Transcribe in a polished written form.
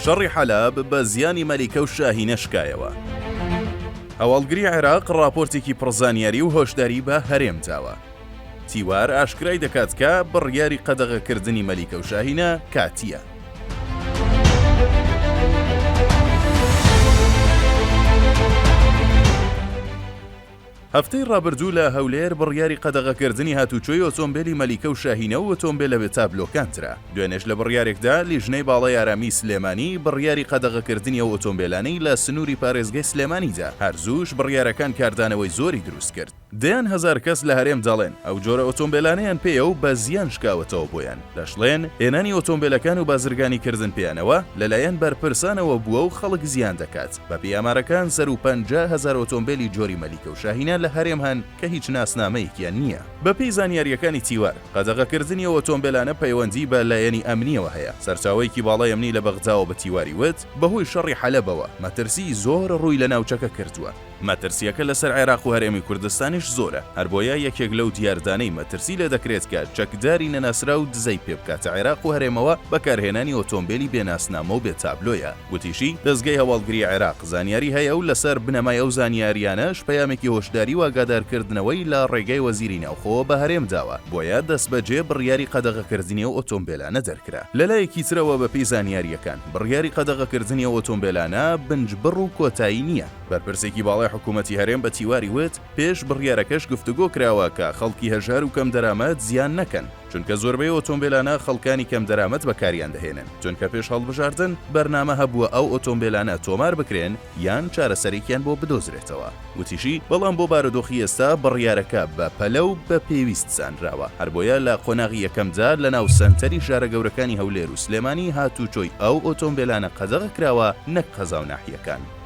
شەڕی حەلەب بە زیانی مەلیکە و شاهینە شکایەوە. هەواڵگری عێراق راپۆرتێکی پڕزانیاری و هۆشداری بە هەرێم داوە. تیوار ئاشکرای دەکات کە بڕیاری قەدەغەکردنی مەلیکە و شاهینە کاتیە. هەفتەی ڕابردوو لە هەولێر بڕیاری قەدەغەکردنی هاتوچۆی ئۆتۆمبیلی مەلیکە و شاهینە و ئۆتۆمبیلە بێ تابلۆکانترا. دوێنێش لە بڕیارێکدا لیژنەی باڵای ئارامی سلێمانی بڕیاری قەدەغەکردنی ئەو ئۆتۆمبیلانەی لە سنووری پارێزگای سلێمانیدا. هەرزووش بڕیارەکان کاردانەوەی زۆری دروست کرد. دەیان هەزار کەس لە هەرێم دەڵێن ئەو جۆرە ئۆتۆمبیلانەیان پێیە و بە زیان شکاوەتەوە بۆیان. دەشڵێن هێنانی ئۆتۆمبیلەکان و بازرگانی کردن پێیانەوە لەلایەن بەرپرسانەوە بووە و خەڵک زیان دەکات. بە پێیامارەکان سەر و 50,000 ئۆتۆمبیلی جۆری مەلیکە و شاهینە لە هەرێم هەن کە هیچ ناسنامەیەکیان نییە. بەپێی زانیاریەکانی تیوار قەدەغەکردنی ئۆتۆمبیلانە پەیوەندی بە لایەنی ئەمنیەوە هەیە. سەرچاوەیەکی باڵای ئەمنی لە بەغداوە بە تیواری وت بەهۆی شەڕی حەلەبەوە مەترسی زۆر ڕووی لە ناوچەکە کردووە. مەترسیەکە لەسەر عێراق و هەرێمی کوردستانیش زۆرە. هەر بۆیە یەکێک لەو دیاردانەی مەترسی لە دەکرێت کە چەکداری نەناسرا و دزەی پێ بکاتە عێراق و هەرێمەوە بەکارهێنانی ئۆتۆمبیلی بێناسنامە و بێتابلۆیە. وتیشی دەستگای هەواڵگری عێراق زانیاری هەیە و لەسەر بنەمای ئەو زانیاریانەش پەیامێکی هۆشداری و ئاگادارکردنەوەی لە ڕێگای وەزیری ناوخۆوە بە هەرێم داوە. بۆیە دەستبەجێ بڕیاری قەدەغەکردنی ئەو ئۆتۆمبیلانە دەرکرا. لەلایەکی ترەوە بەپێی زانیاریەکان بڕیاری قەدەغەکردنی ئەو ئۆتۆمبیلانە بنجبڕ و کۆتایی نییە. بەرپرسێکی باڵای حکوومەتی هەرێم بە تیواری وت پێش بڕیارەکەش گفتوگۆ کراوە کە خەڵکی هەژار و کەم دەرامەت زیان نەکەن، چونکە زۆربەی ئۆتۆمبیلانە خەڵکانی کەم دەرامەت بەکاریان دەهێنن، چونکە پێش هەڵبژاردن بەرنامە هەبووە ئەو ئۆتۆمبیلانە تۆمار بکرێن یان چارەسەرێکیان بۆ بدۆزرێتەوە. وتیشی بەڵام بۆ بارودۆخی ئێستا بڕیارەکە بە پەلە و بە پێویست سانراوە. هەر بۆیە لە قۆناغی یەکەمدا لە ناو سەنتەری شارە گەورەکانی هەولێر و سلێمانی هاتوچۆی ئەو ئۆتۆمبیلانە قەدەغە کراوە نەک قەزا و ناحیەکان.